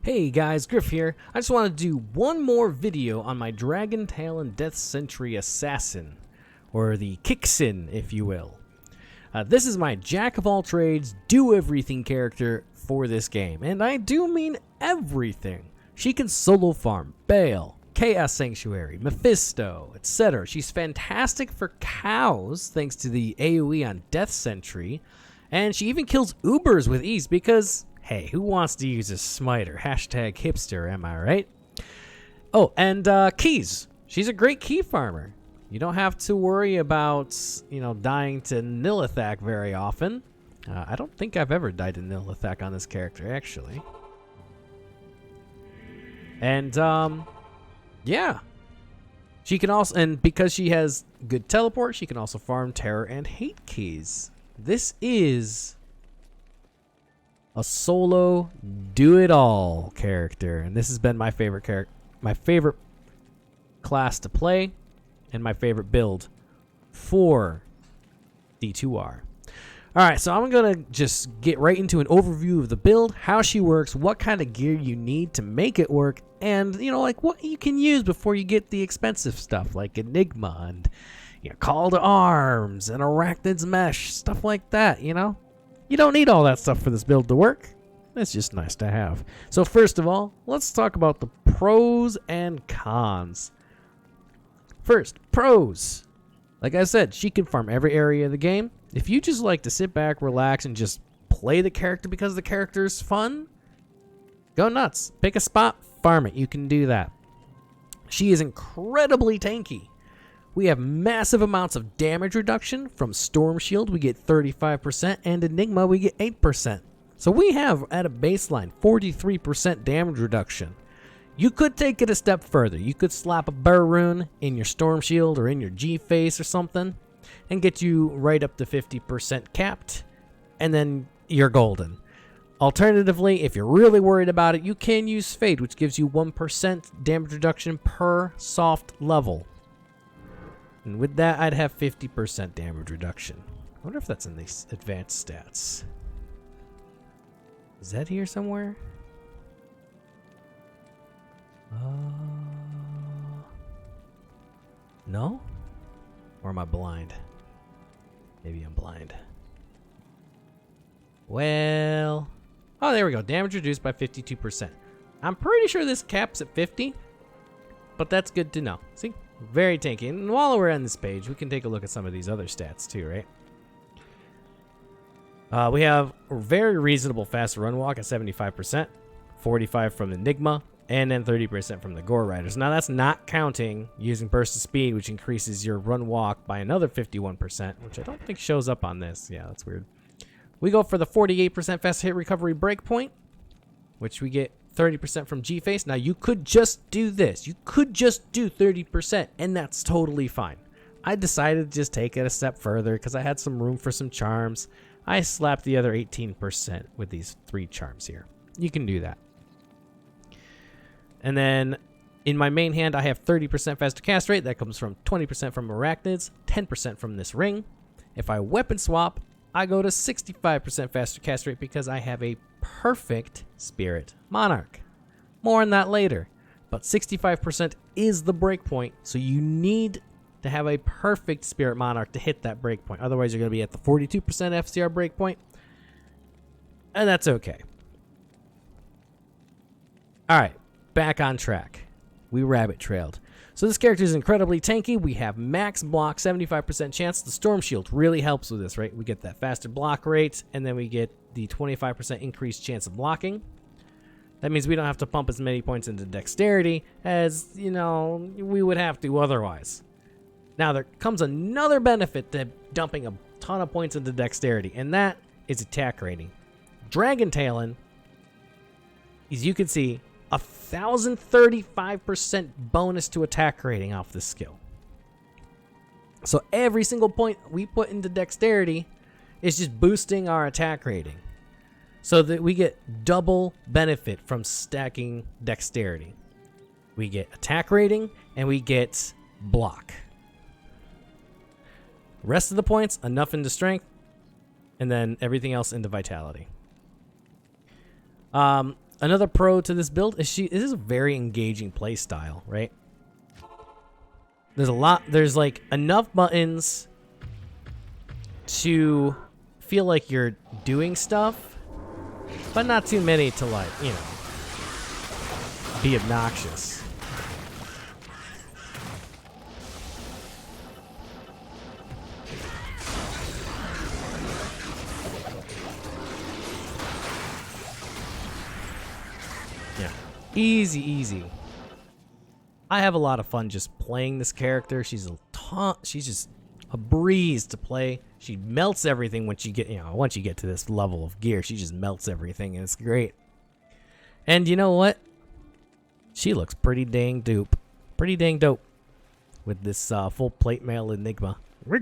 Hey guys, Griff here. I just want to do one more video on my Dragon Talon+Death Sentry Assassin, or the Kicksin, if you will. This is my jack-of-all-trades, do-everything character for this game, and I do mean everything. She can solo farm, Bale, Chaos Sanctuary, Mephisto, etc. She's fantastic for cows, thanks to the AoE on Death Sentry, and she even kills Ubers with ease because, hey, who wants to use a smiter? Hashtag hipster, am I right? Oh, and keys. She's a great key farmer. You don't have to worry about, dying to Nilithak very often. I don't think I've ever died to Nilithak on this character, actually. And, yeah. She can also, and because she has good teleport, she can also farm terror and hate keys. This is a solo do-it-all character, and this has been my favorite character, my favorite class to play, and my favorite build for D2R. Alright, so I'm gonna just get right into an overview of the build, how she works, what kind of gear you need to make it work, and like what you can use before you get the expensive stuff like Enigma and Call to Arms and Arachnid's Mesh, stuff like that. You don't need all that stuff for this build to work. It's just nice to have. So first of all, let's talk about the pros and cons. First, pros. Like I said, she can farm every area of the game. If you just like to sit back, relax, and just play the character because the character is fun, go nuts. Pick a spot, farm it. You can do that. She is incredibly tanky. We have massive amounts of damage reduction. From Storm Shield, we get 35%, and Enigma, we get 8%. So we have, at a baseline, 43% damage reduction. You could take it a step further. You could slap a Burr Rune in your Storm Shield or in your G-Face or something and get you right up to 50% capped, and then you're golden. Alternatively, if you're really worried about it, you can use Fade, which gives you 1% damage reduction per soft level. And with that, I'd have 50% damage reduction. I wonder if that's in these advanced stats. Is that here somewhere? No? Or am I blind? Maybe I'm blind. Well... Oh, there we go. Damage reduced by 52%. I'm pretty sure this caps at 50. But that's good to know. See? Very tanky. And while we're on this page, we can take a look at some of these other stats too, right? We have a very reasonable fast run walk at 75%, 45% from Enigma, and then 30% from the Gore Riders. Now that's not counting using burst of speed, which increases your run walk by another 51%, which I don't think shows up on this. Yeah, that's weird. We go for the 48% fast hit recovery breakpoint, which we get 30% from G-Face. Now, you could just do this. You could just do 30%, and that's totally fine. I decided to just take it a step further because I had some room for some charms. I slapped the other 18% with these 3 charms here. You can do that. And then, in my main hand, I have 30% faster cast rate. That comes from 20% from Arachnids, 10% from this ring. If I weapon swap, I go to 65% faster cast rate because I have a perfect Spirit Monarch. More on that later. But 65% is the breakpoint, so you need to have a perfect Spirit Monarch to hit that breakpoint. Otherwise, you're going to be at the 42% FCR breakpoint, and that's okay. Alright, back on track. We rabbit trailed. So this character is incredibly tanky. We have max block, 75% chance. The Storm Shield really helps with this, right? We get that faster block rate, and then we get the 25% increased chance of blocking. That means we don't have to pump as many points into dexterity as, we would have to otherwise. Now, there comes another benefit to dumping a ton of points into dexterity, and that is attack rating. Dragon Talon, as you can see, 1,035% bonus to attack rating off this skill. So every single point we put into dexterity is just boosting our attack rating. So that we get double benefit from stacking dexterity. We get attack rating and we get block. Rest of the points, enough into strength, and then everything else into vitality. Another pro to this build is it is a very engaging play style, right? There's like enough buttons to feel like you're doing stuff, but not too many to, like, you know, be obnoxious. Yeah. Easy, easy. I have a lot of fun just playing this character. She's just a breeze to play. She melts everything once you get to this level of gear. She just melts everything, and it's great. And you know what? She looks pretty dang dope. Pretty dang dope with this full plate mail Enigma.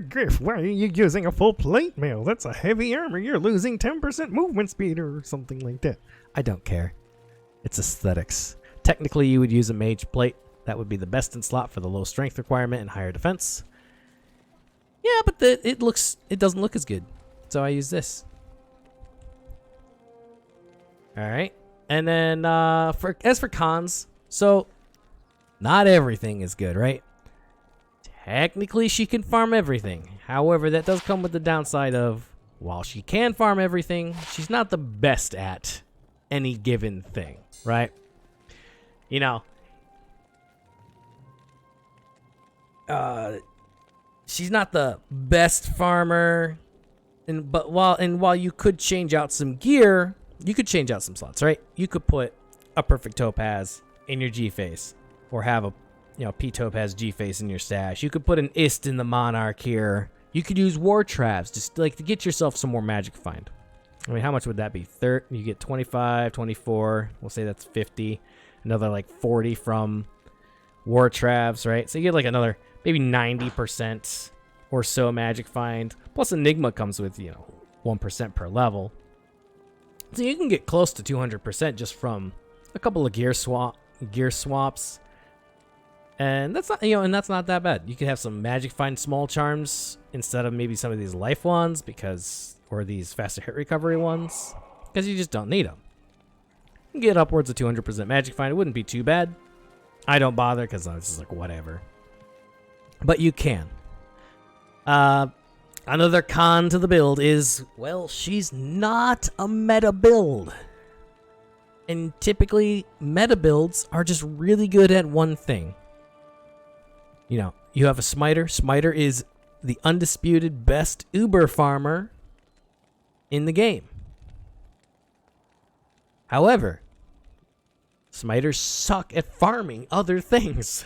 Griff, why are you using a full plate mail? That's a heavy armor. You're losing 10% movement speed or something like that. I don't care. It's aesthetics. Technically, you would use a mage plate. That would be the best in slot for the low strength requirement and higher defense. Yeah, but it doesn't look as good. So I use this. Alright. And then as for cons, so not everything is good, right? Technically she can farm everything. However, that does come with the downside of, while she can farm everything, she's not the best at any given thing, right? You know, she's not the best farmer, but while you could change out some gear, you could change out some slots, right? You could put a perfect topaz in your G face, or have a P topaz G face in your stash. You could put an ist in the monarch here. You could use war traps just like to get yourself some more magic find. I mean, how much would that be? You get 25, 24. We'll say that's 50. Another like 40 from war traps, right? So you get like another maybe 90% or so magic find. Plus Enigma comes with, 1% per level. So you can get close to 200% just from a couple of gear swaps. And that's not, and that's not that bad. You could have some magic find small charms instead of maybe some of these life ones, or these faster hit recovery ones, because you just don't need them. You can get upwards of 200% magic find. It wouldn't be too bad. I don't bother because it's just like whatever. But you can. Another con to the build is, well, she's not a meta build. And typically, meta builds are just really good at one thing. You have a smiter. Smiter is the undisputed best Uber farmer in the game. However, smiters suck at farming other things.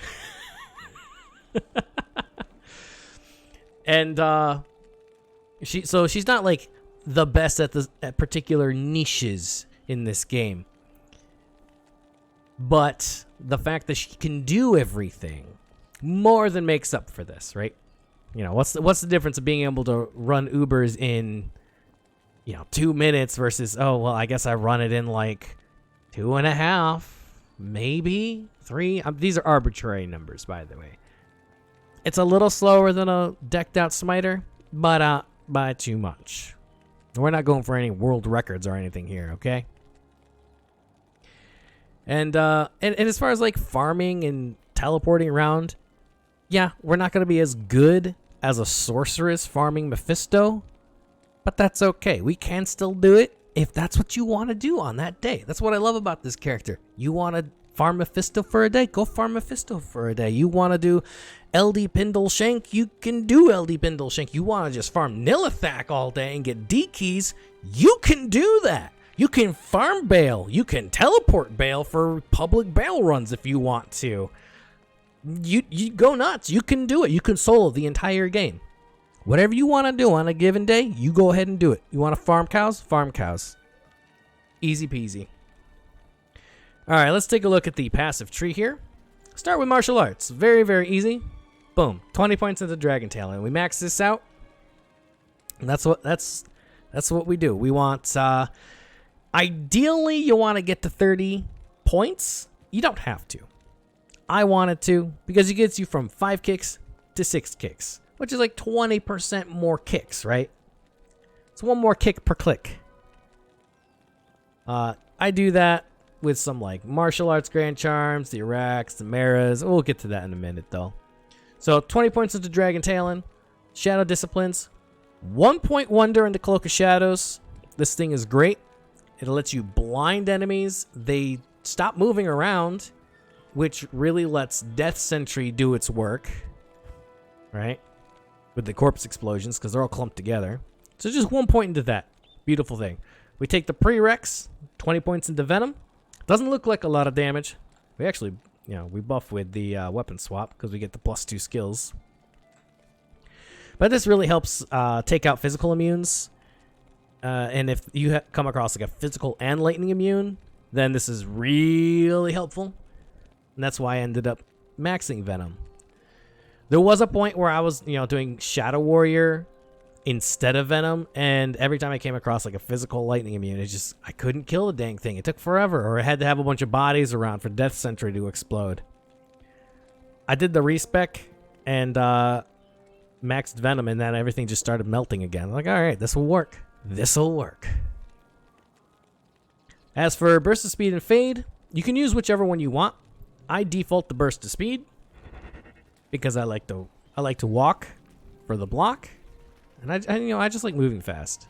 And she's not like the best at particular niches in this game. But the fact that she can do everything more than makes up for this, right? What's the difference of being able to run Ubers in 2 minutes versus, oh well, I guess I run it in like 2.5, maybe 3. These are arbitrary numbers, by the way. It's a little slower than a decked out smiter, but by too much. We're not going for any world records or anything here, okay? And as far as like farming and teleporting around, yeah, we're not going to be as good as a sorceress farming Mephisto, but that's okay. We can still do it if that's what you want to do on that day. That's what I love about this character. You want to farm Mephisto for a day? Go farm Mephisto for a day. You want to do LD Pindle Shank? You can do LD Pindle Shank. You want to just farm Nilithak all day and get D keys? You can do that. You can farm Bale. You can teleport Bale for public Bale runs if you want to. You go nuts. You can do it. You can solo the entire game. Whatever you want to do on a given day, you go ahead and do it. You want to farm cows? Farm cows. Easy peasy. All right, let's take a look at the passive tree here. Start with martial arts. Very, very easy. Boom. 20 points into Dragon Talon. We max this out. And that's what we do. We want ideally you want to get to 30 points. You don't have to. I wanted to because it gets you from 5 kicks to 6 kicks, which is like 20% more kicks, right? It's 1 more kick per click. I do that with some like martial arts grand charms, the Iraqs, the Maras. We'll get to that in a minute though. So 20 points into Dragon Talon, Shadow Disciplines, 1.1 Wonder into Cloak of Shadows. This thing is great. It lets you blind enemies. They stop moving around, which really lets Death Sentry do its work, right? With the corpse explosions, because they're all clumped together. So just 1 point into that. Beautiful thing. We take the prereqs, 20 points into Venom. Doesn't look like a lot of damage. We actually, we buff with the weapon swap because we get the +2 skills. But this really helps take out physical immunes. And if you come across like a physical and lightning immune, then this is really helpful. And that's why I ended up maxing Venom. There was a point where I was, doing Shadow Warrior instead of Venom, and every time I came across like a physical lightning immune, I couldn't kill the dang thing. It took forever, or I had to have a bunch of bodies around for Death Sentry to explode. I did the respec and maxed Venom, and then everything just started melting again. I'm like, all right, this will work. This'll work. As for Burst of Speed and Fade, you can use whichever one you want. I default the Burst of Speed because I like to walk for the block, and I just like moving fast.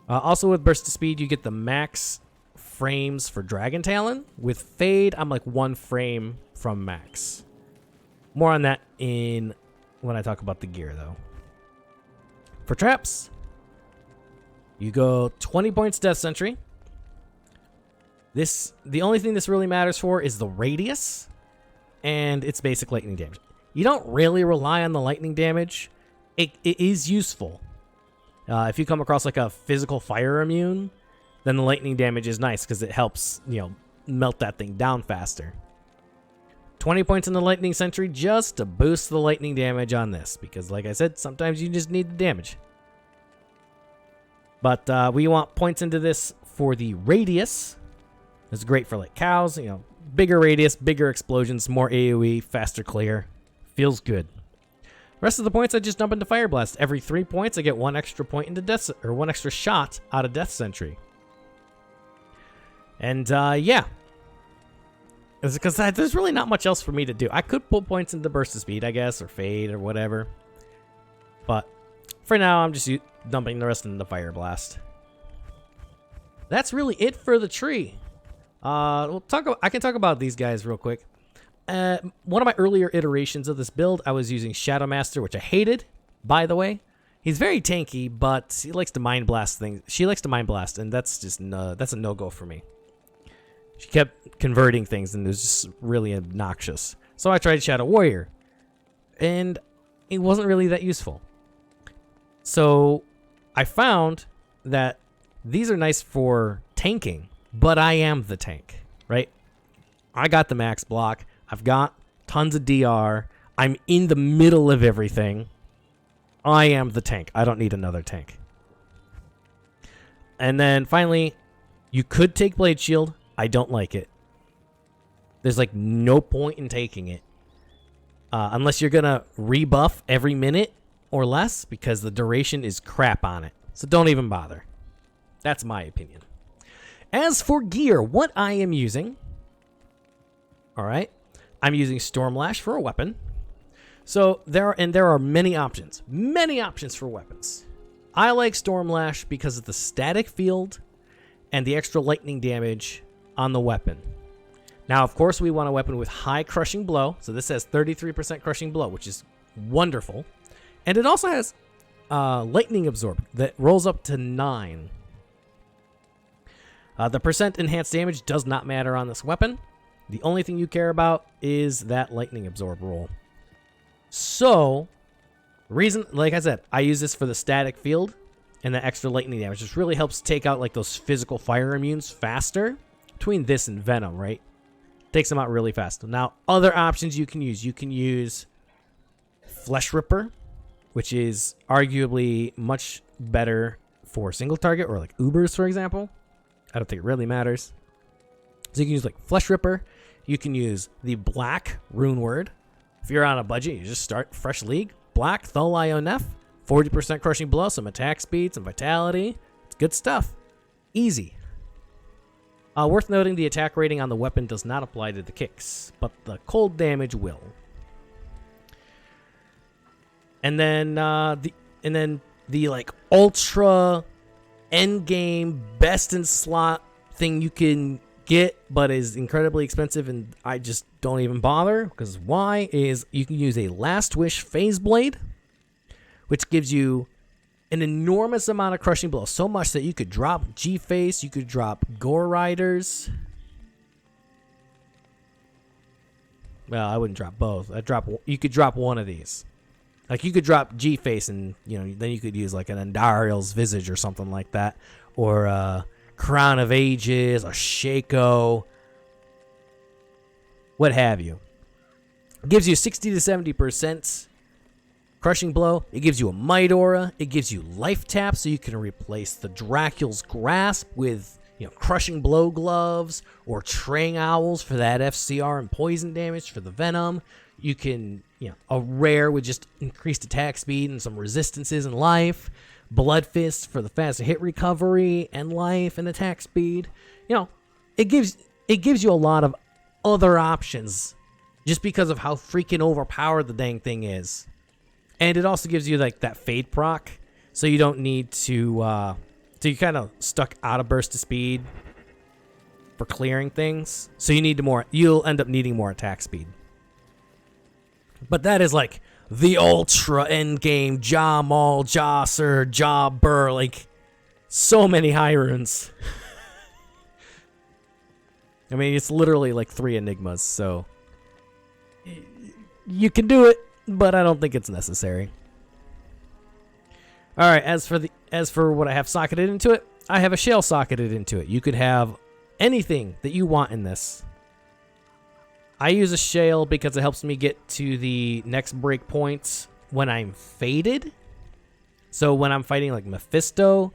Also with Burst of Speed, you get the max frames for Dragon Talon. With Fade, I'm like 1 frame from max. More on that when I talk about the gear, though. For traps, you go 20 points Death Sentry. The only thing this really matters for is the radius and its basic lightning damage. You don't really rely on the lightning damage. It is useful. If you come across like a physical fire immune, then the lightning damage is nice because it helps, melt that thing down faster. 20 points in the Lightning Sentry just to boost the lightning damage on this, because like I said, sometimes you just need the damage. But we want points into this for the radius. It's great for like cows, bigger radius, bigger explosions, more AoE, faster clear. Feels good. Rest of the points I just dump into Fire Blast. Every 3 points I get 1 extra point into 1 extra shot out of Death Sentry. And yeah. Because there's really not much else for me to do. I could pull points into Burst of Speed, I guess, or Fade, or whatever. But for now, I'm just dumping the rest into Fire Blast. That's really it for the tree. I can talk about these guys real quick. One of my earlier iterations of this build, I was using Shadow Master, which I hated, by the way. He's very tanky, but he likes to Mind Blast things. She likes to Mind Blast, and that's just that's a no-go for me. She kept converting things, and it was just really obnoxious. So I tried Shadow Warrior, and it wasn't really that useful. So I found that these are nice for tanking, but I am the tank, right? I got the max block. I've got tons of DR. I'm in the middle of everything. I am the tank. I don't need another tank. And then finally, you could take Blade Shield. I don't like it. There's like no point in taking it. Unless you're going to rebuff every minute or less, because the duration is crap on it. So don't even bother. That's my opinion. As for gear, what I am using... Alright. I'm using Stormlash for a weapon. So there are many options. Many options for weapons. I like Stormlash because of the static field and the extra lightning damage on the weapon. Now, of course, we want a weapon with high crushing blow. So this has 33% crushing blow, which is wonderful. And it also has lightning absorb that rolls up to 9. The percent enhanced damage does not matter on this weapon. The only thing you care about is that lightning absorb roll. So, reason, like I said, I use this for the static field and the extra lightning damage. This really helps take out like those physical fire immunes faster. Between this and Venom, right? Takes them out really fast. Now, other options you can use Flesh Ripper, which is arguably much better for single target, or like Ubers, for example. I don't think it really matters. So you can use like Flesh Ripper. You can use the Black Rune Word. If you're on a budget, you just start Fresh League. Black Tholion F, 40% crushing blow, some attack speed, some vitality. It's good stuff. Easy. Worth noting, the attack rating on the weapon does not apply to the kicks, but the cold damage will. And then the like ultra end game best in slot thing you can get, but is incredibly expensive, and I just don't even bother, because why is you can use a Last Wish Phase Blade, which gives you an enormous amount of crushing blow, so much that you could drop G-Face, you could drop Gore Riders. Well, I wouldn't drop both. You could drop one of these. Like, you could drop G-Face, and then you could use like an Andariel's Visage or something like that, or Crown of Ages, a Shaco, what have you. It gives you 60 to 70% crushing blow. It gives you a Might Aura. It gives you life tap, so you can replace the Dracula's Grasp with crushing blow gloves, or Trang Owls for that FCR and poison damage for the Venom. You can, a rare with just increased attack speed and some resistances and life. Blood Fist for the faster hit recovery and life and attack speed. It gives you a lot of other options just because of how freaking overpowered the dang thing is. And it also gives you like that fade proc, so you don't need to so you kind of stuck out of burst of speed for clearing things. So you'll end up needing more attack speed. But that is like the ultra end game Jaw Maul, Josser, Jaw Burr, like so many high runes. I mean, it's literally like 3 Enigmas, so you can do it, but I don't think it's necessary. All right, as for what I have socketed into it, I have a shell socketed into it. You could have anything that you want in this. I use a shale because it helps me get to the next break points when I'm faded. So when I'm fighting like Mephisto,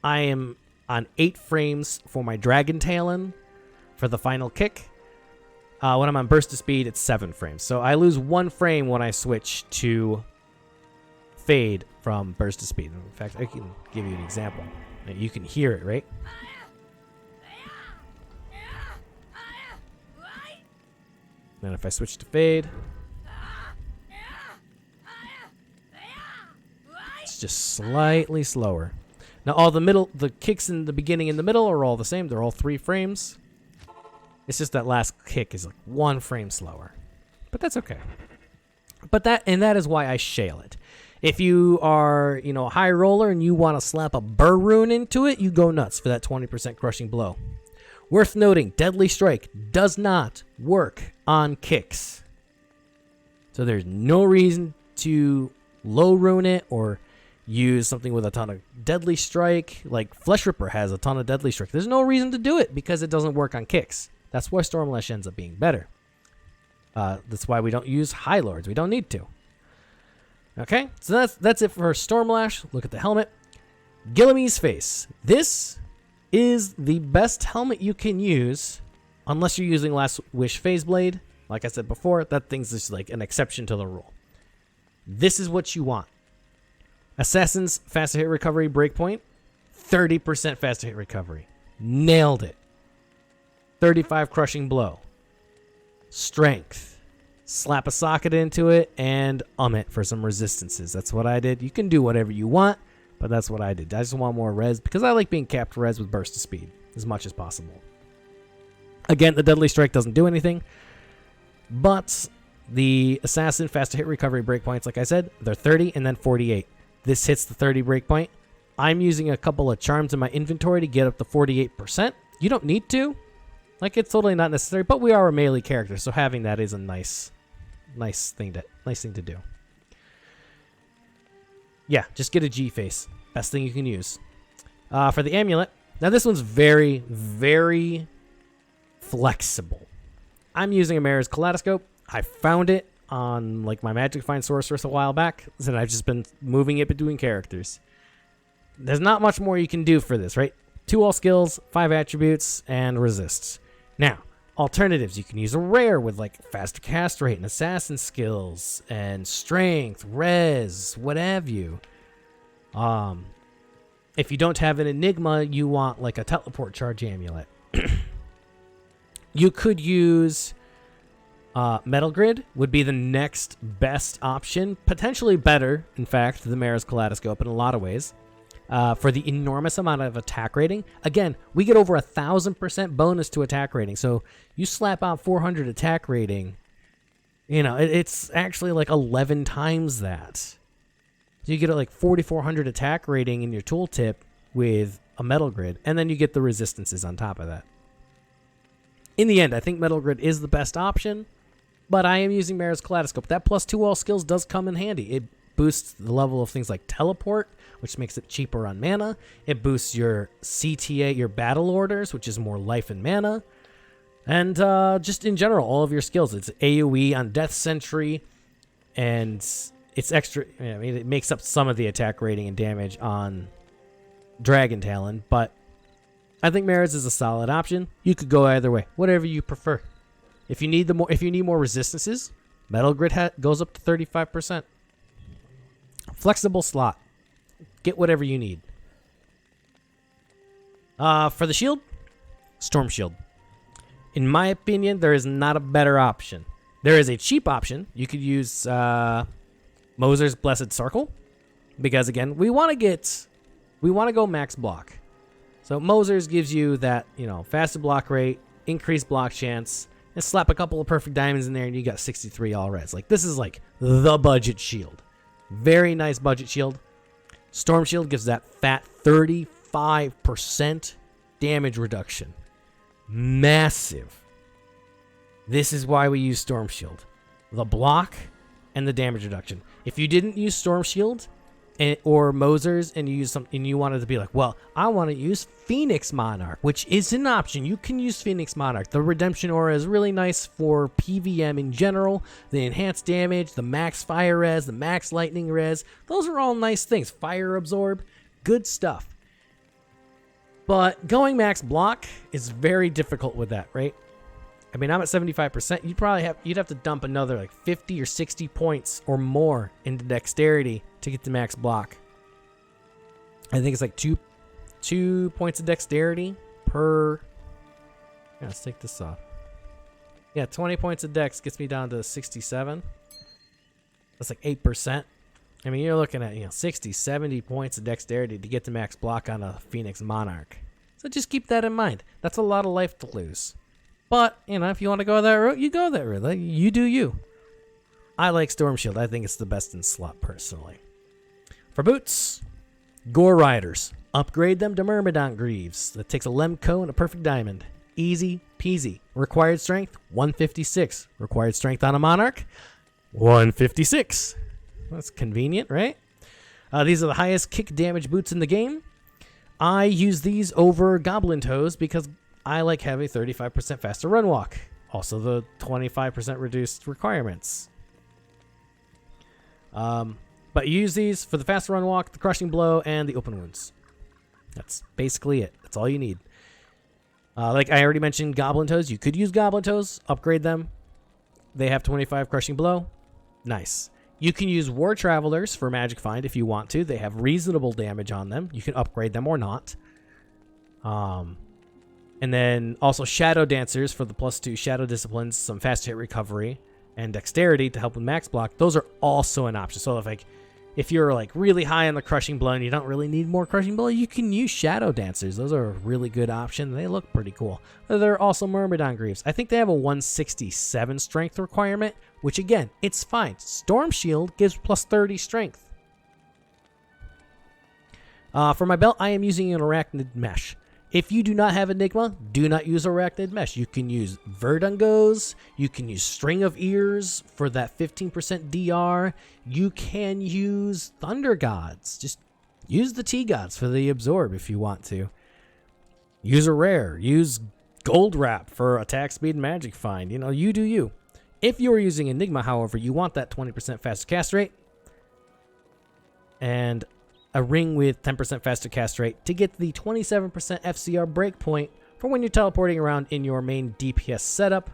I am on 8 frames for my Dragon Talon for the final kick. When I'm on burst of speed, it's 7 frames. So I lose 1 frame when I switch to fade from burst of speed. In fact, I can give you an example. You can hear it, right? Then if I switch to fade, it's just slightly slower. Now all the kicks in the beginning and the middle are all the same. They're all 3 frames. It's just that last kick is like 1 frame slower. But that's okay. That is why I shale it. If you are, a high roller and you want to slap a Burr rune into it, you go nuts for that 20% crushing blow. Worth noting, Deadly Strike does not work on kicks. So there's no reason to low rune it or use something with a ton of Deadly Strike. Like Flesh Ripper has a ton of Deadly Strike. There's no reason to do it because it doesn't work on kicks. That's why Stormlash ends up being better. That's why we don't use High Lords. We don't need to. Okay, so that's it for Stormlash. Look at the helmet. Gillime's Face. This is the best helmet you can use unless you're using Last Wish Phase Blade. Like I said before, that thing's just like an exception to the rule. This is what you want. Assassin's faster hit recovery breakpoint, 30% faster hit recovery. Nailed it. 35 crushing blow. Strength. Slap a socket into it and it for some resistances. That's what I did. You can do whatever you want, but that's what I did. I just want more res because I like being capped res with burst of speed as much as possible. Again, the Deadly Strike doesn't do anything, but the Assassin faster hit recovery breakpoints, like I said, they're 30 and then 48. This hits the 30 breakpoint. I'm using a couple of charms in my inventory to get up to 48%. You don't need to. Like, it's totally not necessary, but we are a melee character, so having that is a nice thing to do. Yeah, just get a G-Face. Best thing you can use. For the amulet, now this one's very, very flexible. I'm using a Mirror's Kaleidoscope. I found it on like my Magic Find Sorceress a while back, and I've just been moving it between characters. There's not much more you can do for this, right? 2 all skills, 5 attributes, and resists. Now, alternatives. You can use a rare with like faster cast rate and assassin skills and strength, res, what have you. If you don't have an Enigma, you want like a teleport charge amulet. You could use Metal Grid would be the next best option, potentially better, in fact, than Mara's Kaleidoscope in a lot of ways. For the enormous amount of attack rating. Again, we get over 1,000% bonus to attack rating. So you slap out 400 attack rating, you know, it's actually like 11 times that. So you get like 4,400 attack rating in your tooltip with a Metal Grid, and then you get the resistances on top of that. In the end, I think Metal Grid is the best option, but I am using Mara's Kaleidoscope. That +2 all skills does come in handy. It boosts the level of things like teleport, which makes it cheaper on mana. It boosts your CTA, your battle orders, which is more life and mana. And just in general, all of your skills. It's AoE on Death Sentry, and it's extra. I mean, it makes up some of the attack rating and damage on Dragon Talon, but I think Mara's is a solid option. You could go either way, whatever you prefer. If you need more resistances, Metal Grid goes up to 35%. Flexible slot. Get whatever you need. For the shield, Storm Shield. In my opinion, there is not a better option. There is a cheap option. You could use Moser's Blessed Circle, because again, we want to go max block. So Moser's gives you that, faster block rate, increased block chance, and slap a couple of perfect diamonds in there, and you got 63 all res. Like, this is like the budget shield. Very nice budget shield. Storm Shield gives that fat 35% damage reduction. Massive. This is why we use Storm Shield. The block and the damage reduction. If you didn't use Storm Shield or Moser's and you wanted to be like, well, I want to use Phoenix Monarch, which is an option. You can use Phoenix Monarch. The Redemption Aura is really nice for PVM in general. The enhanced damage, the max fire res, the max lightning res, those are all nice things. Fire absorb, good stuff. But going max block is very difficult with that, right? I mean, I'm at 75%. You'd have to dump another like 50 or 60 points or more into dexterity to get the max block. I think it's like two points of dexterity per. Yeah, let's take this off. Yeah, 20 points of dex gets me down to 67. That's like 8%. I mean, you're looking at 60, 70 points of dexterity to get to max block on a Phoenix Monarch. So just keep that in mind. That's a lot of life to lose. But, if you want to go that route, you go that route. Like, you do you. I like Storm Shield. I think it's the best in slot, personally. For boots, Gore Riders. Upgrade them to Myrmidon Greaves. That takes a Lemko and a Perfect Diamond. Easy peasy. Required strength, 156. Required strength on a Monarch, 156. That's convenient, right? These are the highest kick damage boots in the game. I use these over Goblin Toes because I like having 35% faster run walk. Also the 25% reduced requirements. But you use these for the faster run walk, the crushing blow, and the open wounds. That's basically it. That's all you need. Like I already mentioned, Goblin Toes. You could use Goblin Toes, upgrade them. They have 25 crushing blow. Nice. You can use War Travelers for Magic Find if you want to. They have reasonable damage on them. You can upgrade them or not. And then also Shadow Dancers for the +2 Shadow Disciplines, some fast hit recovery, and Dexterity to help with max block. Those are also an option. So if you're like really high on the crushing blow and you don't really need more crushing blow, you can use Shadow Dancers. Those are a really good option. They look pretty cool. They're also Myrmidon Greaves. I think they have a 167 strength requirement, which again, it's fine. Storm Shield gives +30 strength. For my belt, I am using an Arachnid Mesh. If you do not have Enigma, do not use Arachnid Mesh. You can use Verdungos. You can use String of Ears for that 15% DR. You can use Thunder Gods. Just use the TGods for the Absorb if you want to. Use a Rare. Use Gold Wrap for attack speed and magic find. You do you. If you're using Enigma, however, you want that 20% faster cast rate. And a ring with 10% faster cast rate to get the 27% FCR breakpoint for when you're teleporting around in your main DPS setup.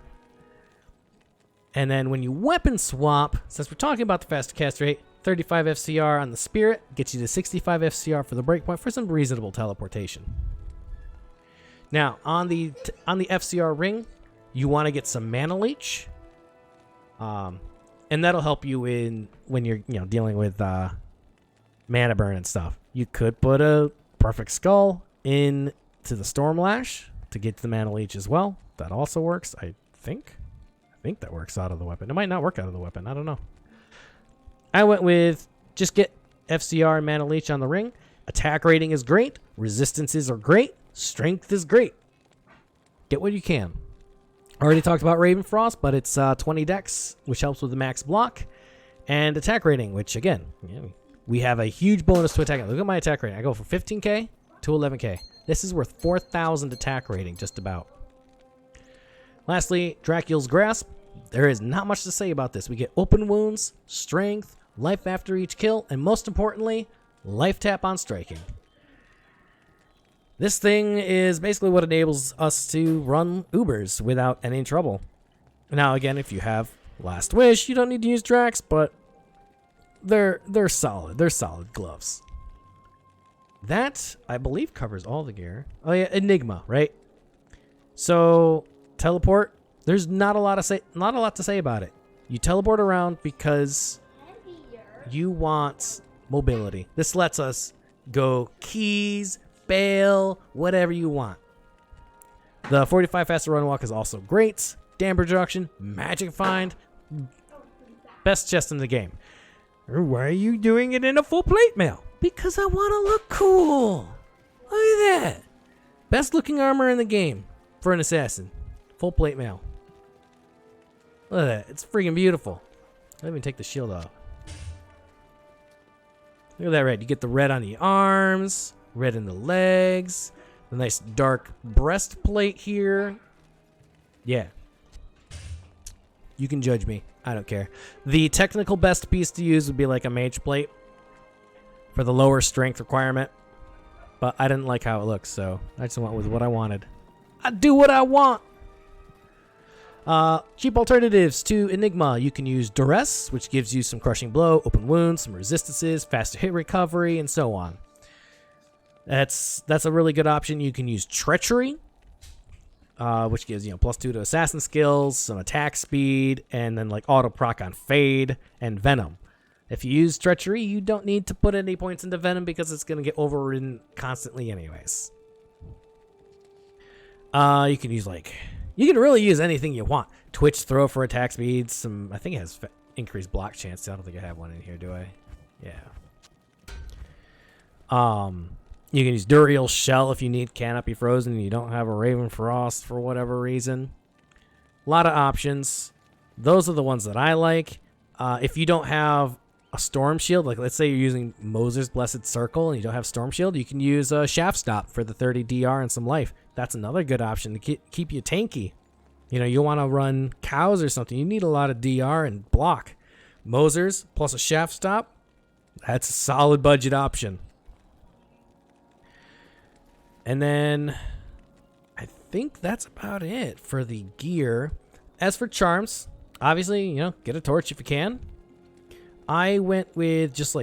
And then when you weapon swap, since we're talking about the faster cast rate, 35 FCR on the Spirit gets you to 65 FCR for the breakpoint for some reasonable teleportation. Now, on the FCR ring, you want to get some mana leech. And that'll help you when you're dealing with mana burn and stuff. You could put a perfect skull into the Stormlash to get the mana leech as well. That also works, I think. I think that works out of the weapon. It might not work out of the weapon. I don't know. I went with just get FCR and mana leech on the ring. Attack rating is great. Resistances are great. Strength is great. Get what you can. Already talked about Ravenfrost, but it's 20 dex, which helps with the max block, and attack rating, which again, we have a huge bonus to attack. Look at my attack rating. I go from 15k to 11k. This is worth 4,000 attack rating, just about. Lastly, Dracula's Grasp. There is not much to say about this. We get open wounds, strength, life after each kill, and most importantly, life tap on striking. This thing is basically what enables us to run Ubers without any trouble. Now, again, if you have Last Wish, you don't need to use Drax, but they're solid. They're solid gloves. That, I believe, covers all the gear. Oh yeah, Enigma, right? So, teleport. There's not a lot to say about it. You teleport around because you want mobility. This lets us go keys, bail, whatever you want. The 45 faster run walk is also great. Damage reduction, magic find, best chest in the game. Why are you doing it in a full plate mail? Because I want to look cool. Look at that. Best looking armor in the game for an assassin. Full plate mail. Look at that. It's freaking beautiful. Let me take the shield off. Look at that red. You get the red on the arms. Red in the legs. The nice dark breastplate here. Yeah. You can judge me. I don't care. The technical best piece to use would be like a mage plate for the lower strength requirement. But I didn't like how it looks, so I just went with what I wanted. I do what I want. Cheap alternatives to Enigma. You can use Duress, which gives you some crushing blow, open wounds, some resistances, faster hit recovery, and so on. That's a really good option. You can use Treachery, which gives +2 to assassin skills, some attack speed, and then like auto proc on Fade and Venom. If you use Treachery, you don't need to put any points into Venom because it's going to get overridden constantly anyways. You can use you can really use anything you want. Twitch throw for attack speed. I think it has increased block chance. I don't think I have one in here, do I? Yeah. You can use Duriel Shell if you need Canopy Frozen and you don't have a Ravenfrost for whatever reason. A lot of options. Those are the ones that I like. If you don't have a Storm Shield, like let's say you're using Moser's Blessed Circle and you don't have Storm Shield, you can use a Shaft Stop for the 30 DR and some life. That's another good option to keep you tanky. You want to run cows or something. You need a lot of DR and block. Moser's plus a Shaft Stop, that's a solid budget option. And then I think that's about it for the gear. As for charms, obviously, get a torch if you can. I went with just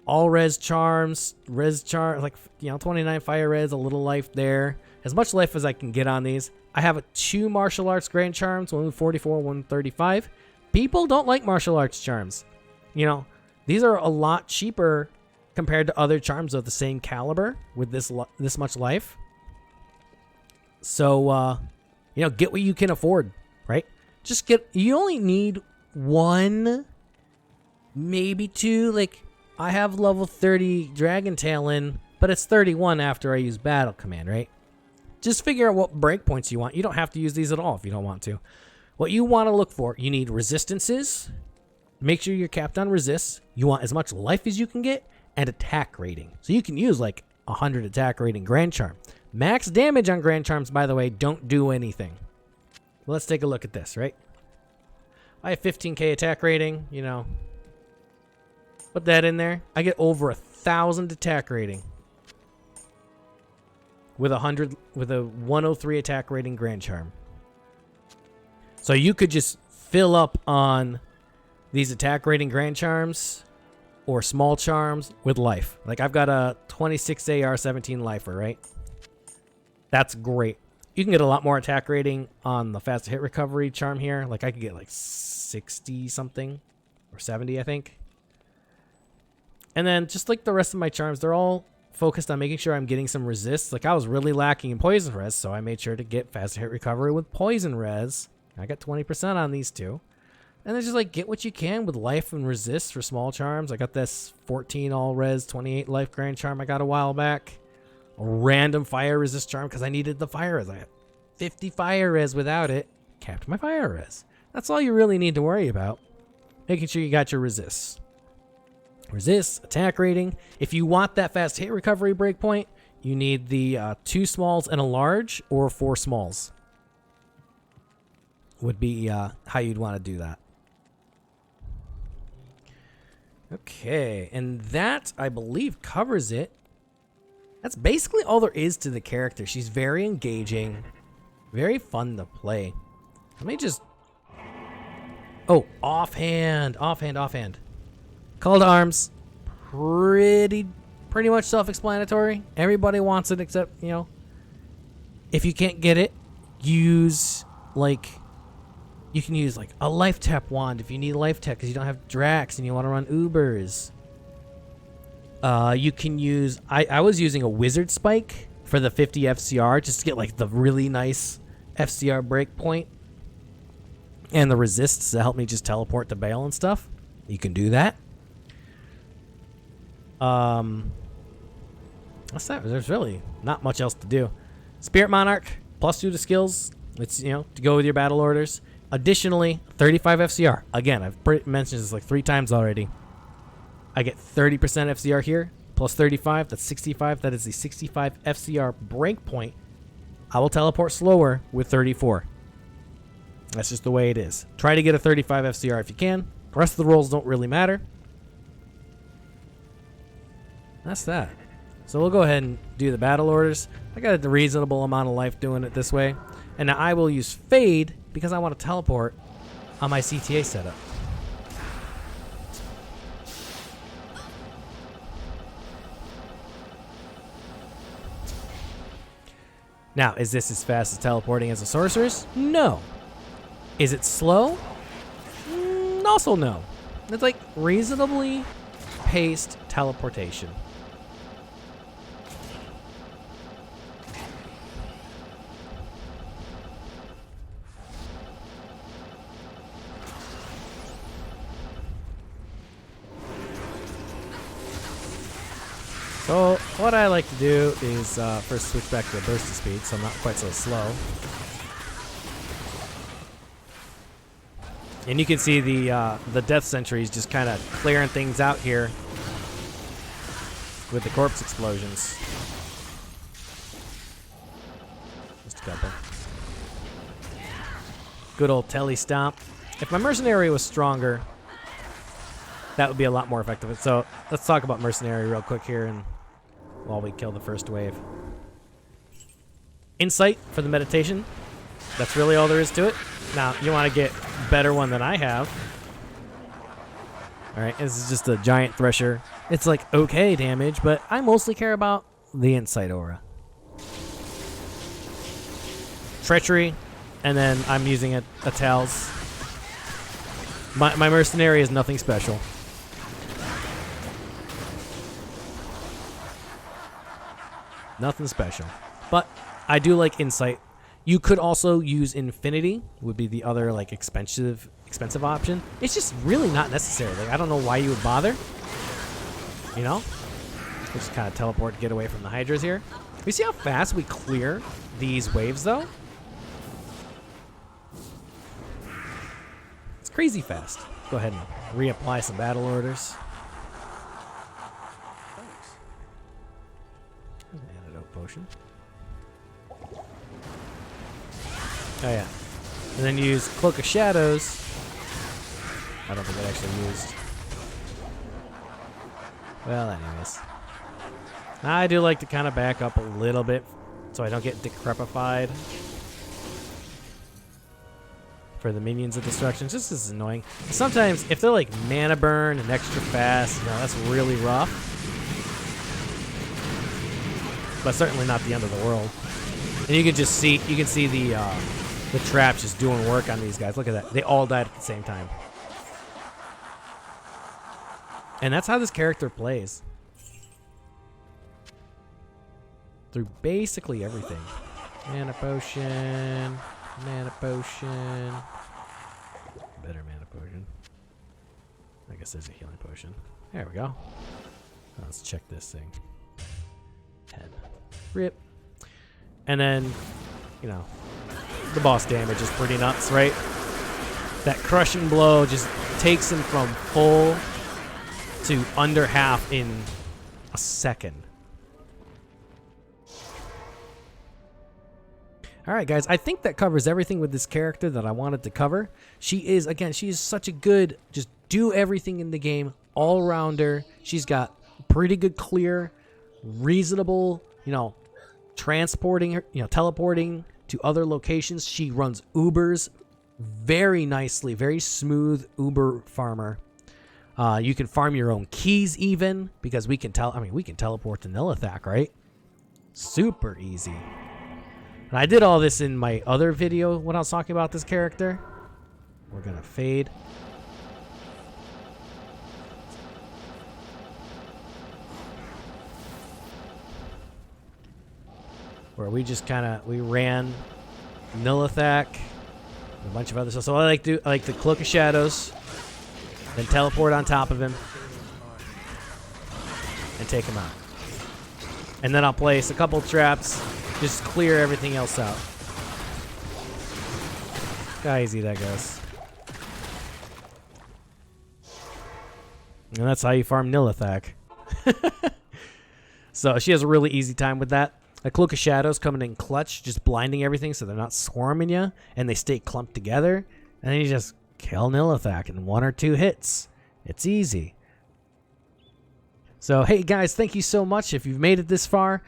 all res charms, 29 fire res, a little life there. As much life as I can get on these. I have 2 martial arts grand charms, one 44, one 35. People don't like martial arts charms. These are a lot cheaper compared to other charms of the same caliber with this much life. So, get what you can afford, right? You only need 1, maybe 2. I have level 30 Dragon Talon, but it's 31 after I use Battle Command, right? Just figure out what breakpoints you want. You don't have to use these at all if you don't want to. What you want to look for, you need resistances. Make sure you're capped on resists. You want as much life as you can get, and attack rating. So you can use 100 attack rating Grand Charm. Max damage on Grand Charms, by the way, don't do anything. Let's take a look at this, right? I have 15k attack rating, Put that in there. I get over 1,000 attack rating. With a 103 attack rating Grand Charm. So you could just fill up on these attack rating Grand Charms or small charms with life. I've got a 26 AR 17 lifer, right? That's great. You can get a lot more attack rating on the fast hit recovery charm here. Like I could get like 60 something or 70, I think. And then just like the rest of my charms, they're all focused on making sure I'm getting some resist. Like I was really lacking in poison res, so I made sure to get fast hit recovery with poison res. I got 20% on these two. And then just like get what you can with life and resist for small charms. I got this 14 all res, 28 life grand charm I got a while back. A random fire resist charm because I needed the fire res. I had 50 fire res without it. Capped my fire res. That's all you really need to worry about. Making sure you got your resists. Resist, attack rating. If you want that fast hit recovery breakpoint, you need the 2 smalls and a large, or 4 smalls. Would be how you'd want to do that. Okay, and that, I believe, covers it. That's basically all there is to the character. She's very engaging, very fun to play. Let me just... Oh, offhand. Call to arms, pretty much self-explanatory. Everybody wants it except, you know, if you can't get it, use, like, you can use, like, a life tap wand if you need life tap because you don't have Drax and you want to run Ubers. You can use, I was using a wizard spike for the 50 FCR just to get, like, the really nice FCR breakpoint and the resists to help me just teleport to Bale and stuff. You can do that. What's that? There's really not much else to do. Spirit Monarch, +2 to skills. It's, you know, to go with your battle orders. Additionally, 35 FCR. Again, I've mentioned this like 3 times already. I get 30% FCR here, plus 35. That's 65. That is the 65 FCR breakpoint. I will teleport slower with 34. That's just the way it is. Try to get a 35 FCR if you can. The rest of the rolls don't really matter. That's that. So we'll go ahead and do the battle orders. I got a reasonable amount of life doing it this way. And now I will use Fade because I want to teleport on my CTA setup. Now, is this as fast as teleporting as a sorceress? No. Is it slow? Also no. It's like reasonably paced teleportation. So what I like to do is first switch back to a burst of speed so I'm not quite so slow. And you can see the death sentries just kind of clearing things out here with the corpse explosions. Just a couple. Good old telly stomp. If my mercenary was stronger, that would be a lot more effective. So let's talk about mercenary real quick here and while we kill the first wave. Insight for the meditation. That's really all there is to it. Now, you want to get a better one than I have. Alright, this is just a giant thresher. It's like okay damage, but I mostly care about the insight aura. Treachery, and then I'm using a Tal's. My mercenary is nothing special. Nothing special. But I do like insight. You could also use infinity, would be the other like expensive option. It's just really not necessary. Like I don't know why you would bother. You know? Just kind of teleport to get away from the hydras here. You see how fast we clear these waves though? It's crazy fast. Go ahead and reapply some battle orders. There's an antidote potion. Oh yeah. And then use Cloak of Shadows. I don't think it actually used. Well, anyways. I do like to kind of back up a little bit so I don't get decrepified for the minions of destruction. Just as annoying. Sometimes if they're like mana burn and extra fast, you know, that's really rough. But certainly not the end of the world. And you can just see, the traps just doing work on these guys. Look at that. They all died at the same time. And that's how this character plays. Through basically everything. Mana potion. Mana potion. Better mana potion. I guess there's a healing potion. There we go. Let's check this thing. Head. Rip. And then, you know, the boss damage is pretty nuts, right? That crushing blow just takes him from full to under half in a second. All right, guys, I think that covers everything with this character that I wanted to cover. She is, again, she is such a good, just do everything in the game, all-rounder. She's got pretty good clear, reasonable, you know, transporting, you know, teleporting to other locations. She runs Ubers very nicely, very smooth Uber farmer. You can farm your own keys even, because we can we can teleport to Nilithak, right? Super easy. And I did all this in my other video when I was talking about this character. We're gonna fade. Where we just we ran Nilithak, a bunch of other stuff. So I like the Cloak of Shadows, then teleport on top of him, and take him out. And then I'll place a couple traps, just clear everything else out. Look how easy that goes. And that's how you farm Nilithak. So she has a really easy time with that. A Cloak of Shadows coming in clutch, just blinding everything so they're not swarming you, and they stay clumped together. And then you just kill Nilithak in 1 or 2 hits. It's easy. So, hey guys, thank you so much. If you've made it this far,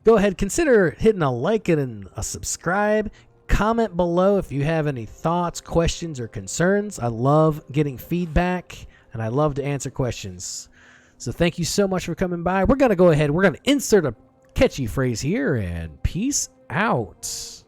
go ahead, consider hitting a like and a subscribe. Comment below if you have any thoughts, questions, or concerns. I love getting feedback, and I love to answer questions. So thank you so much for coming by. We're going to go ahead. We're going to insert a catchy phrase here, and peace out.